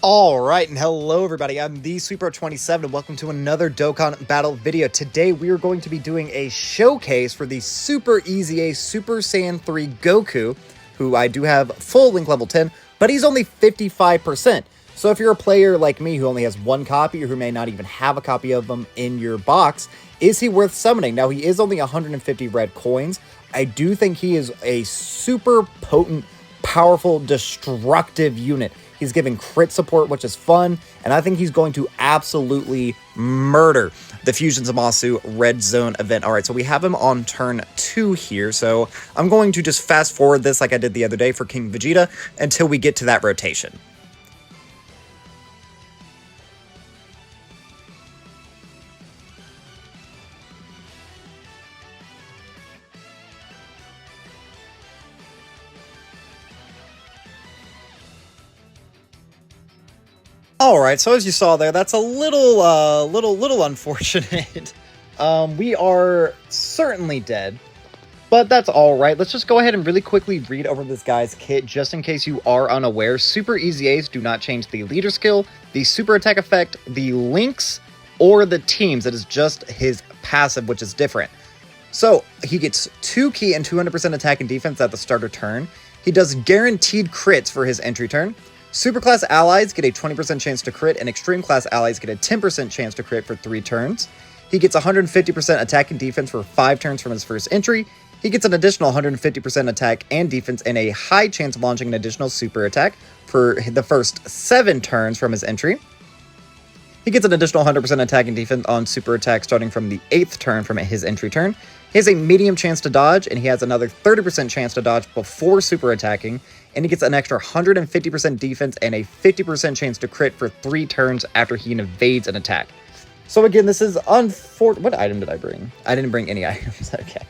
Alright, and hello everybody, I'm the Super27, and welcome to another Dokkan battle video. Today we are going to be doing a showcase for the Super EZA Super Saiyan 3 Goku, who I do have full link level 10, but he's only 55%. So if you're a player like me who only has one copy, or who may not even have a copy of him in your box, is he worth summoning? Now, he is only 150 red coins. I do think he is a super potent, powerful, destructive unit. He's giving crit support, which is fun, and I think he's going to absolutely murder the Fusion ZAMASU Red Zone event. All right, so we have him on turn 2 here, so I'm going to just fast forward this like I did the other day for King Vegeta until we get to that rotation. All right, so as you saw there, that's a little unfortunate. We are certainly dead, but that's all right. Let's just go ahead and really quickly read over this guy's kit, just in case you are unaware. Super EZAs do not change the leader skill, the super attack effect, the links, or the teams. It is just his passive, which is different. So he gets 2 key and 200% attack and defense at the starter turn. He does guaranteed crits for his entry turn. Superclass allies get a 20% chance to crit, and extreme class allies get a 10% chance to crit for 3 turns. He gets 150% attack and defense for 5 turns from his first entry. He gets an additional 150% attack and defense and a high chance of launching an additional super attack for the first 7 turns from his entry. He gets an additional 100% attack and defense on super attack starting from the 8th turn from his entry turn. He has a medium chance to dodge, and he has another 30% chance to dodge before super attacking, and he gets an extra 150% defense and a 50% chance to crit for 3 turns after he evades an attack. So again, this is unfortunate. What item did I bring? I didn't bring any items. Okay.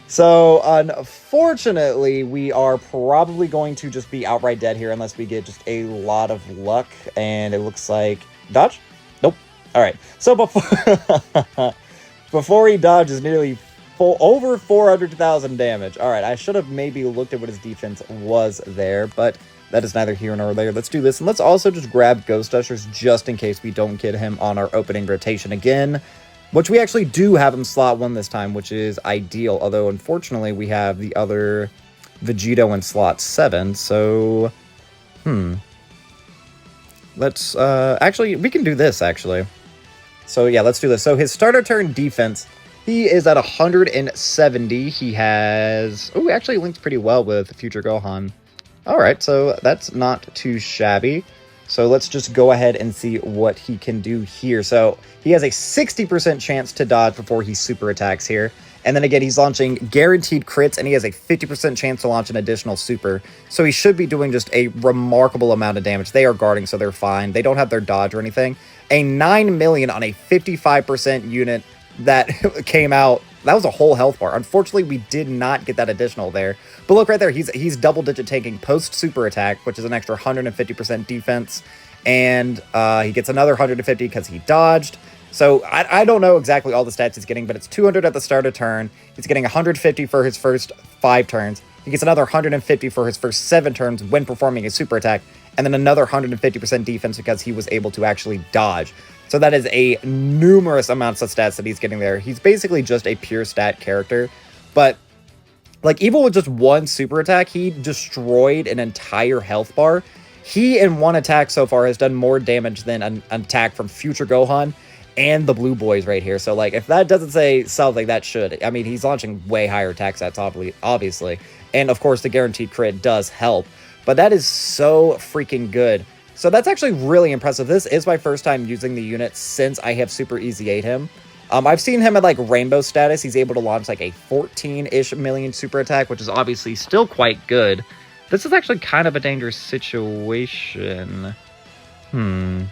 So unfortunately, we are probably going to just be outright dead here unless we get just a lot of luck, and it looks like... Dodge? Nope. All right. So before he dodges nearly over 400,000 damage. All right, I should have maybe looked at what his defense was there, but that is neither here nor there. Let's do this, and let's also just grab Ghost Ushers just in case we don't get him on our opening rotation again, which we actually do have him slot 1 this time, which is ideal, although unfortunately we have the other Vegito in slot 7, so... Let's, actually, we can do this, actually. So yeah, let's do this. So his starter turn defense... He is at 170. He has... Oh, actually linked pretty well with Future Gohan. Alright, so that's not too shabby. So let's just go ahead and see what he can do here. So he has a 60% chance to dodge before he super attacks here. And then again, he's launching guaranteed crits, and he has a 50% chance to launch an additional super. So he should be doing just a remarkable amount of damage. They are guarding, so they're fine. They don't have their dodge or anything. A 9 million on a 55% unit that came out. That was a whole health bar. Unfortunately, we did not get that additional there. But look right there, he's double-digit tanking post-super attack, which is an extra 150% defense. And he gets another 150 because he dodged. So I don't know exactly all the stats he's getting, but it's 200 at the start of turn. He's getting 150 for his first 5 turns. He gets another 150 for his first 7 turns when performing a super attack. And then another 150% defense because he was able to actually dodge. So that is a numerous amounts of stats that he's getting there. He's basically just a pure stat character. But, like, even with just 1 super attack, he destroyed an entire health bar. He, in 1 attack so far, has done more damage than an attack from Future Gohan and the Blue Boys right here. So, like, if that doesn't say something, that should. I mean, he's launching way higher attack stats, obviously. And, of course, the guaranteed crit does help. But that is so freaking good. So that's actually really impressive. This is my first time using the unit since I have Super EZA'd him. I've seen him at, like, Rainbow status. He's able to launch, like, a 14-ish million super attack, which is obviously still quite good. This is actually kind of a dangerous situation. Because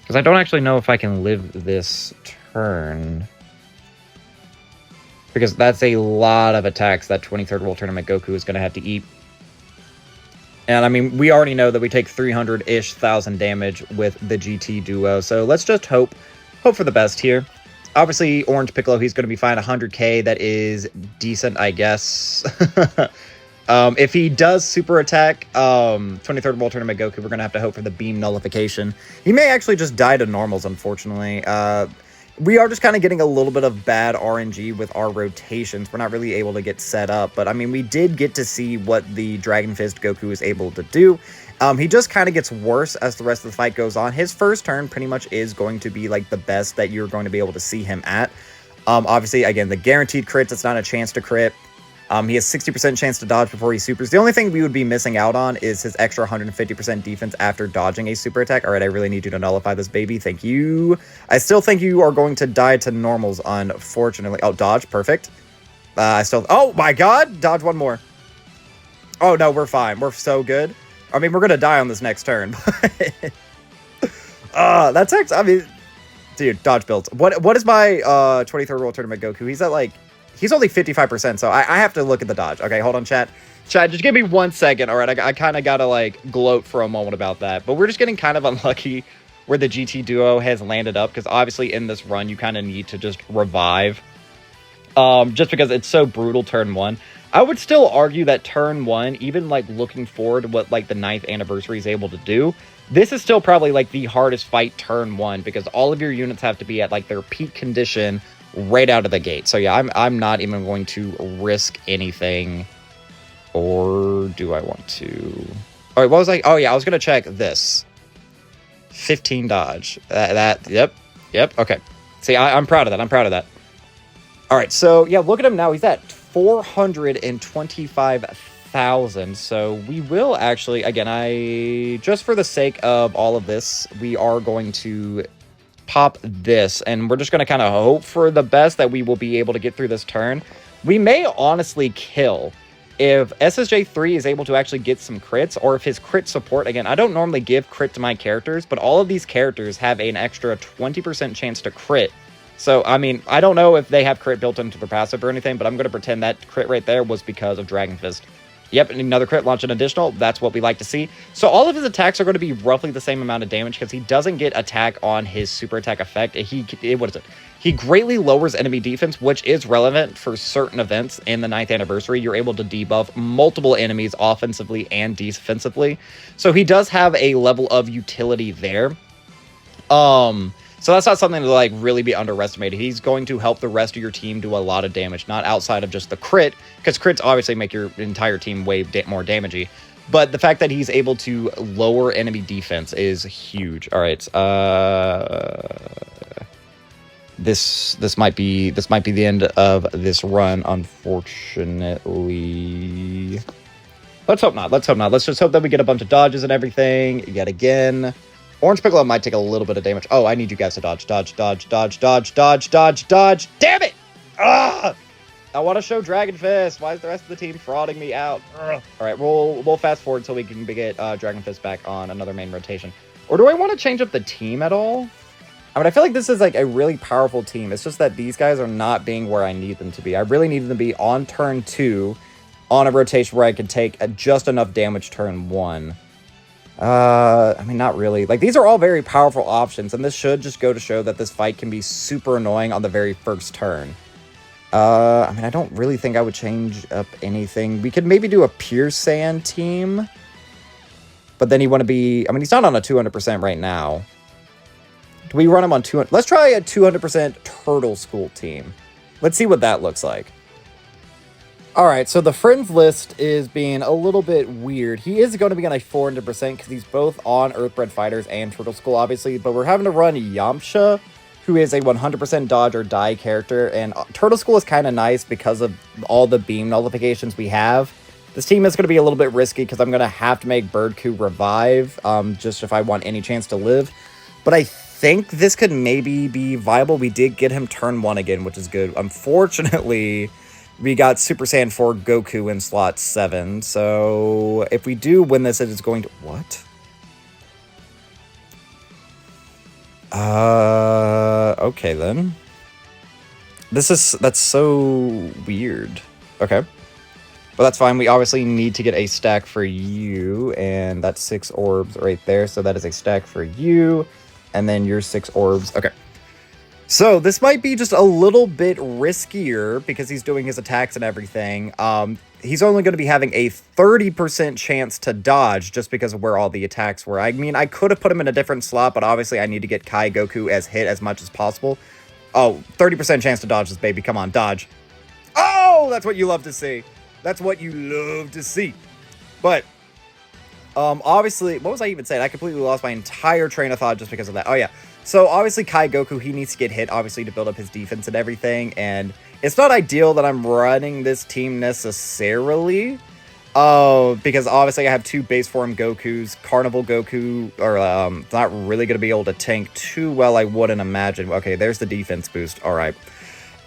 I don't actually know if I can live this turn. Because that's a lot of attacks that 23rd World Tournament Goku is going to have to eat. And, I mean, we already know that we take 300-ish thousand damage with the GT duo. So let's just hope for the best here. Obviously, Orange Piccolo, he's going to be fine. 100k, that is decent, I guess. If he does super attack 23rd World Tournament Goku, we're going to have to hope for the beam nullification. He may actually just die to normals, unfortunately. We are just kind of getting a little bit of bad RNG with our rotations. We're not really able to get set up. But, I mean, we did get to see what the Dragon Fist Goku is able to do. He just kind of gets worse as the rest of the fight goes on. His first turn pretty much is going to be, like, the best that you're going to be able to see him at. Obviously, again, the guaranteed crits, it's not a chance to crit. He has 60% chance to dodge before he supers. The only thing we would be missing out on is his extra 150% defense after dodging a super attack. All right, I really need you to nullify this, baby. Thank you. I still think you are going to die to normals, unfortunately. Oh, dodge. Perfect. Oh, my God. Dodge one more. Oh, no, we're fine. We're so good. I mean, we're going to die on this next turn. That's actually... I mean... Dude, dodge builds. What is my 23rd World Tournament Goku? He's at, like... He's only 55%, so I have to look at the dodge. Okay, hold on, chat. Chat, just give me 1 second. All right, I kind of got to, like, gloat for a moment about that. But we're just getting kind of unlucky where the GT Duo has landed up, because obviously in this run, you kind of need to just revive. Just because it's so brutal turn 1. I would still argue that turn 1, even, like, looking forward to what, like, the 9th anniversary is able to do, this is still probably, like, the hardest fight turn 1, because all of your units have to be at, like, their peak condition right out of the gate. So yeah, I'm not even going to risk anything. Or do I want to? All right, what was I? Oh yeah, I was gonna check this. 15 dodge. Yep. Okay. See, I'm proud of that. I'm proud of that. All right, so yeah, look at him now. He's at 425,000. So we will actually, again, just for the sake of all of this, we are going to pop this, and we're just going to kind of hope for the best that we will be able to get through this turn. We may honestly kill if SSJ3 is able to actually get some crits, or if his crit support, again, I don't normally give crit to my characters, but all of these characters have an extra 20% chance to crit. So, I mean, I don't know if they have crit built into their passive or anything, but I'm going to pretend that crit right there was because of Dragon Fist. Yep, and another crit, launch an additional. That's what we like to see. So all of his attacks are going to be roughly the same amount of damage because he doesn't get attack on his super attack effect. What is it? He greatly lowers enemy defense, which is relevant for certain events in the 9th anniversary. You're able to debuff multiple enemies offensively and defensively. So he does have a level of utility there. So that's not something to, like, really be underestimated. He's going to help the rest of your team do a lot of damage, not outside of just the crit, because crits obviously make your entire team way more damagey. But the fact that he's able to lower enemy defense is huge. All right, this might be the end of this run, unfortunately. Let's hope not. Let's just hope that we get a bunch of dodges and everything yet again. Orange Piccolo might take a little bit of damage. Oh, I need you guys to dodge. Dodge. Damn it! Ah! I want to show Dragon Fist. Why is the rest of the team frauding me out? Ugh. All right, we'll fast forward so we can get Dragon Fist back on another main rotation. Or do I want to change up the team at all? I mean, I feel like this is, like, a really powerful team. It's just that these guys are not being where I need them to be. I really need them to be on turn 2 on a rotation where I can take just enough damage turn 1. I mean, not really. Like, these are all very powerful options, and this should just go to show that this fight can be super annoying on the very first turn. I mean, I don't really think I would change up anything. We could maybe do a Pure Sand team, but then you want to be... I mean, he's not on a 200% right now. Do we run him on 200? Let's try a 200% Turtle School team. Let's see what that looks like. Alright, so the friends list is being a little bit weird. He is going to be on a 400% because he's both on Earthbred Fighters and Turtle School, obviously, but we're having to run Yamcha, who is a 100% dodge or die character, and Turtle School is kind of nice because of all the beam nullifications we have. This team is going to be a little bit risky because I'm going to have to make Birdku revive, just if I want any chance to live. But I think this could maybe be viable. We did get him turn 1 again, which is good. Unfortunately, we got Super Saiyan 4 Goku in slot 7. So if we do win this, it is going to... What? Okay then. That's so weird. Okay. But that's fine. We obviously need to get a stack for you, and that's 6 orbs right there. So that is a stack for you, and then your 6 orbs. Okay. So this might be just a little bit riskier because he's doing his attacks and everything. he's only going to be having a 30% chance to dodge just because of where all the attacks were. I mean, I could have put him in a different slot, but obviously I need to get Kai Goku as hit as much as possible. Oh, 30% chance to dodge this baby. Come on, dodge. Oh, that's what you love to see. That's what you love to see. But obviously, what was I even saying? I completely lost my entire train of thought just because of that. Oh, yeah. So, obviously, Kai Goku, he needs to get hit, obviously, to build up his defense and everything. And it's not ideal that I'm running this team necessarily. Because obviously I have two base form Gokus. Carnival Goku, or not really going to be able to tank too well, I wouldn't imagine. Okay, there's the defense boost. All right.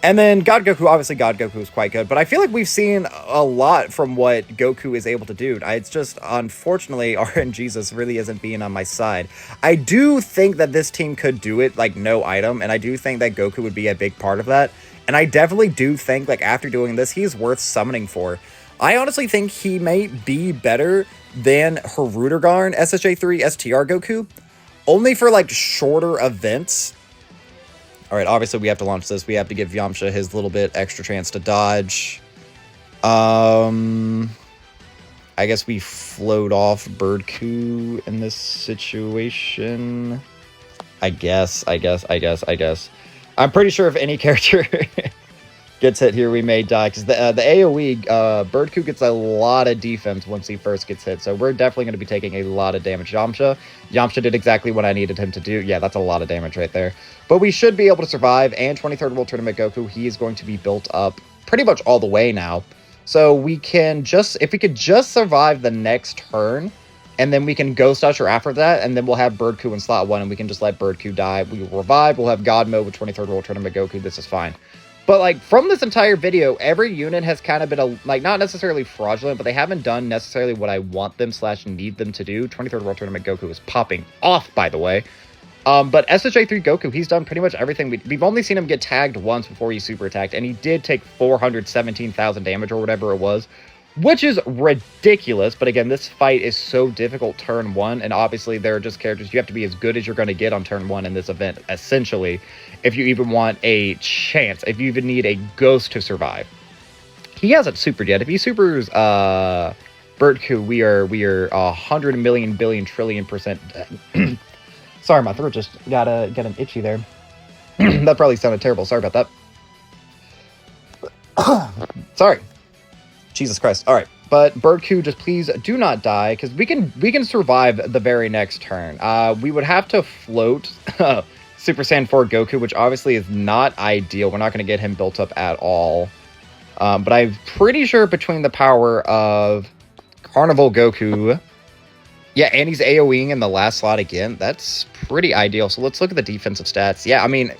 And then God Goku, obviously God Goku is quite good, but I feel like we've seen a lot from what Goku is able to do. It's just, unfortunately, RNGesus really isn't being on my side. I do think that this team could do it, like, no item, and I do think that Goku would be a big part of that. And I definitely do think, like, after doing this, he's worth summoning for. I honestly think he may be better than Hirudegarn SSJ3 STR Goku, only for, like, shorter events. All right, obviously we have to launch this. We have to give Yamcha his little bit extra chance to dodge. I guess we float off Birdku in this situation. I guess. I'm pretty sure if any character gets hit here, we may die. Because the AoE, Birdku gets a lot of defense once he first gets hit. So we're definitely going to be taking a lot of damage. Yamcha did exactly what I needed him to do. Yeah, that's a lot of damage right there. But we should be able to survive. And 23rd World Tournament Goku, he is going to be built up pretty much all the way now. So we can just, if we could just survive the next turn, and then we can Ghost Usher after that, and then we'll have Birdku in slot 1, and we can just let Birdku die. We will revive. We'll have God Mode with 23rd World Tournament Goku. This is fine. But, like, from this entire video, every unit has kind of been, like, not necessarily fraudulent, but they haven't done necessarily what I want them / need them to do. 23rd World Tournament Goku is popping off, by the way. But SSJ3 Goku, he's done pretty much everything. We've only seen him get tagged once before he super attacked, and he did take 417,000 damage or whatever it was, which is ridiculous. But again, this fight is so difficult turn 1, and obviously there are just characters you have to be as good as you're going to get on turn 1 in this event, essentially, if you even want a chance, if you even need a ghost to survive. He hasn't supered yet. If he supers Birdku, we are 100 million billion trillion percent dead. Sorry, my throat just got an itchy there. That probably sounded terrible. Sorry about that. Sorry. Jesus Christ. All right. But Birdku, just please do not die, because we can survive the very next turn. We would have to float Super Saiyan 4 Goku, which obviously is not ideal. We're not going to get him built up at all. But I'm pretty sure between the power of Carnival Goku... Yeah, and he's AoEing in the last slot again. That's pretty ideal. So let's look at the defensive stats. Yeah, I mean,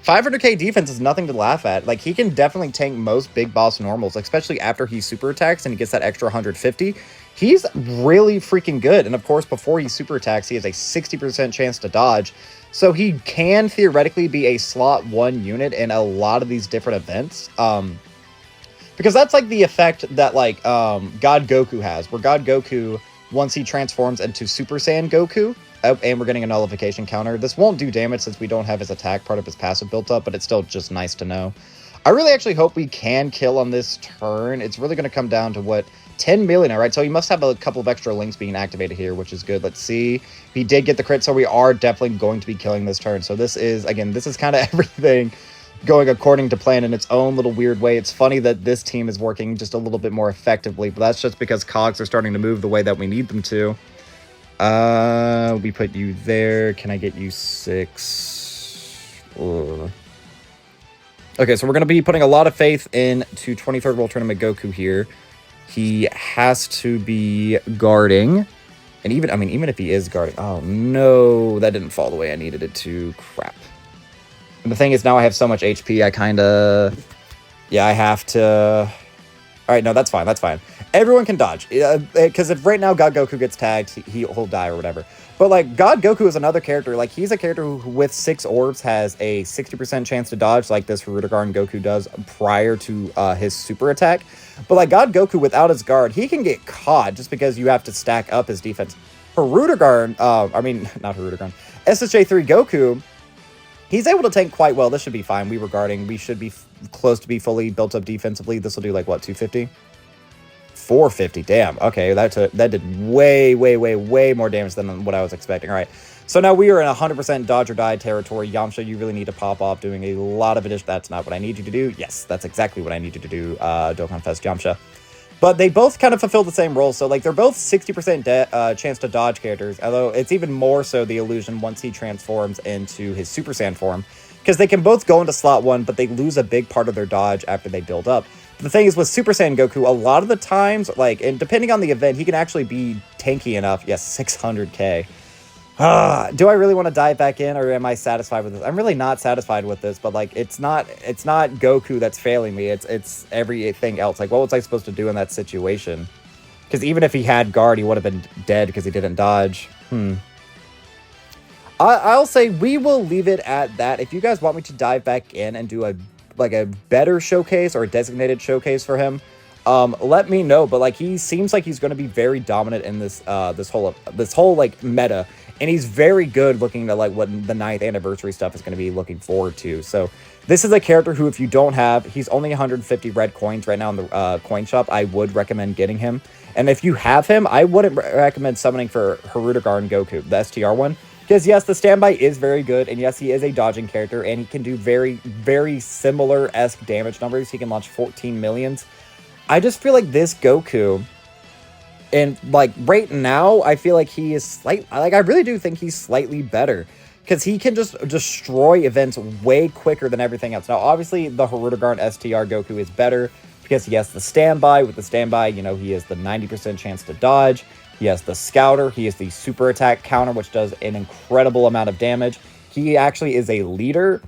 500k defense is nothing to laugh at. Like, he can definitely tank most big boss normals, especially after he super attacks and he gets that extra 150. He's really freaking good. And of course, before he super attacks, he has a 60% chance to dodge. So he can theoretically be a slot 1 unit in a lot of these different events. Because that's like the effect that, like, God Goku has, where God Goku... once he transforms into Super Saiyan Goku, and we're getting a nullification counter. This won't do damage since we don't have his attack part of his passive built up, but it's still just nice to know. I really actually hope we can kill on this turn. It's really going to come down to what, 10 million, all right? So he must have a couple of extra links being activated here, which is good. Let's see. He did get the crit, so we are definitely going to be killing this turn. So this is, again, this is kind of everything going according to plan in its own little weird way. It's funny that this team is working just a little bit more effectively, but that's just because cogs are starting to move the way that we need them to. We put you there. Can I get you 6? Ugh. Okay, so we're going to be putting a lot of faith into 23rd World Tournament Goku here. He has to be guarding. And even, I mean, even if he is guarding... Oh, no. That didn't fall the way I needed it to. Crap. And the thing is, now I have so much HP, I kind of... Yeah, I have to... Alright, no, that's fine, that's fine. Everyone can dodge. Because if right now God Goku gets tagged, he'll die or whatever. But, like, God Goku is another character. Like, he's a character who, with 6 orbs, has a 60% chance to dodge, like this Hirudegarn Goku does prior to his super attack. But, like, God Goku, without his guard, he can get caught just because you have to stack up his defense. Hirudegarn, I mean, not Hirudegarn, SSJ3 Goku... He's able to tank quite well. This should be fine. We were guarding. We should be close to be fully built up defensively. This will do, like, what, 250? 450. Damn. Okay, that did way more damage than what I was expecting. All right. So now we are in 100% dodge or die territory. Yamcha, you really need to pop off doing a lot of addition. That's not what I need you to do. Yes, that's exactly what I need you to do, Dokkan Fest Yamcha. But they both kind of fulfill the same role. So, like, they're both 60% chance to dodge characters. Although it's even more so the illusion once he transforms into his Super Saiyan form. Because they can both go into slot 1, but they lose a big part of their dodge after they build up. The thing is, with Super Saiyan Goku, a lot of the times, like, and depending on the event, he can actually be tanky enough. Yes, 600k. Do I really want to dive back in, or am I satisfied with this? I'm really not satisfied with this, but like it's not Goku that's failing me. It's everything else. Like, what was I supposed to do in that situation? Because even if he had guard, he would have been dead because he didn't dodge. I'll say we will leave it at that. If you guys want me to dive back in and do a better showcase or a designated showcase for him, let me know. But like, he seems like he's going to be very dominant in this this whole like meta. And he's very good looking at like what the 9th anniversary stuff is going to be looking forward to. So this is a character who, if you don't have, he's only 150 red coins right now in the coin shop. I would recommend getting him. And if you have him, I wouldn't recommend summoning for Hirudegarn Goku, the STR one. Because yes, the standby is very good. And yes, he is a dodging character. And he can do very similar-esque damage numbers. He can launch 14 millions. I just feel like this Goku... And, like, right now, I feel like he is I really do think he's slightly better. Because he can just destroy events way quicker than everything else. Now, obviously, the Hirudegarn STR Goku is better. Because he has the standby. With the standby, you know, he has the 90% chance to dodge. He has the Scouter. He has the super attack counter, which does an incredible amount of damage. He actually is a leader.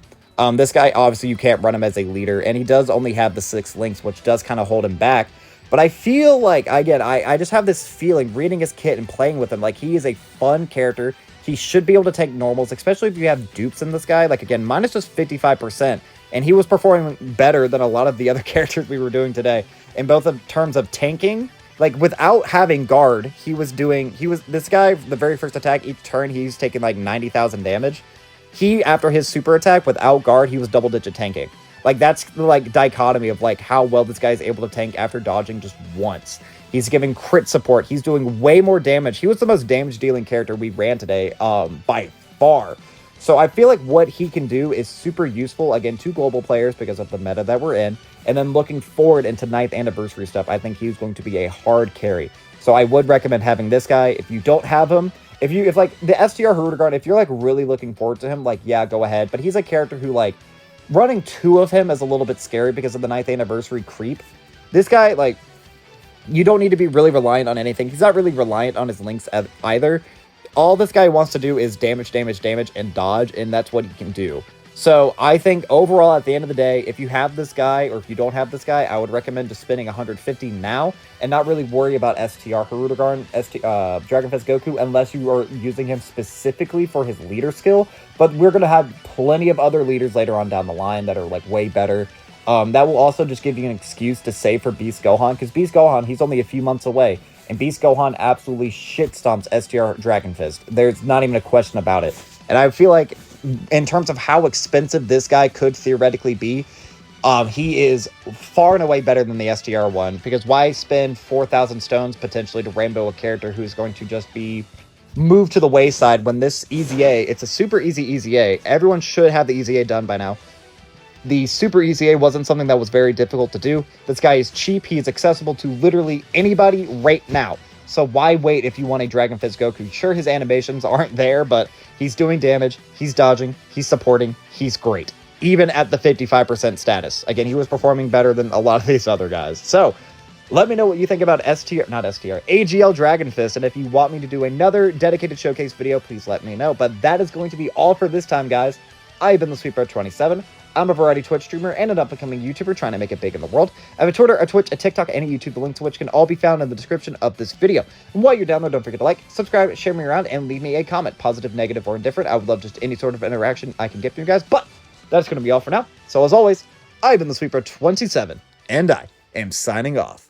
This guy, obviously, you can't run him as a leader. And he does only have the 6 links, which does kind of hold him back. But I feel like, again, I just have this feeling reading his kit and playing with him, like he is a fun character. He should be able to take normals, especially if you have dupes in this guy. Like, again, mine is just 55%, and he was performing better than a lot of the other characters we were doing today. In both in terms of tanking, like, without having guard, this guy, the very first attack, each turn, he's taking like 90,000 damage. After his super attack, without guard, he was double-digit tanking. Like, that's the, like, dichotomy of, like, how well this guy is able to tank after dodging just once. He's giving crit support. He's doing way more damage. He was the most damage-dealing character we ran today, by far. So I feel like what he can do is super useful, again, to global players because of the meta that we're in. And then looking forward into 9th anniversary stuff, I think he's going to be a hard carry. So I would recommend having this guy. If you don't have him, if like, the STR Hirudegarn, if you're, like, really looking forward to him, like, yeah, go ahead. But he's a character who, like, running 2 of him is a little bit scary because of the 9th anniversary creep. This guy, like, you don't need to be really reliant on anything. He's not really reliant on his links either. All this guy wants to do is damage, and dodge, and that's what he can do. So I think overall, at the end of the day, if you have this guy, or if you don't have this guy, I would recommend just spending 150 now, and not really worry about STR Hirudegarn, Dragon Fest Goku, unless you are using him specifically for his leader skill. But we're going to have plenty of other leaders later on down the line that are, like, way better. That will also just give you an excuse to save for Beast Gohan, because Beast Gohan, he's only a few months away, and Beast Gohan absolutely shit stomps STR Dragon Fist. There's not even a question about it. And I feel like, in terms of how expensive this guy could theoretically be, he is far and away better than the STR one, because why spend 4,000 stones potentially to rainbow a character who's going to just be moved to the wayside when this EZA, it's a super easy EZA. Everyone should have the EZA done by now. The super EZA wasn't something that was very difficult to do. This guy is cheap. He is accessible to literally anybody right now. So why wait if you want a Dragon Fist Goku? Sure, his animations aren't there, but he's doing damage, he's dodging, he's supporting, he's great. Even at the 55% status. Again, he was performing better than a lot of these other guys. So, let me know what you think about AGL Dragon Fist, and if you want me to do another dedicated showcase video, please let me know. But that is going to be all for this time, guys. I've been the Sweetbro27. I'm a variety Twitch streamer and an up-and-coming YouTuber trying to make it big in the world. I have a Twitter, a Twitch, a TikTok, and a YouTube, the link to which can all be found in the description of this video. And while you're down there, don't forget to like, subscribe, share me around, and leave me a comment, positive, negative, or indifferent. I would love just any sort of interaction I can get from you guys, but that's going to be all for now. So as always, I've been the Sweetbro27, and I am signing off.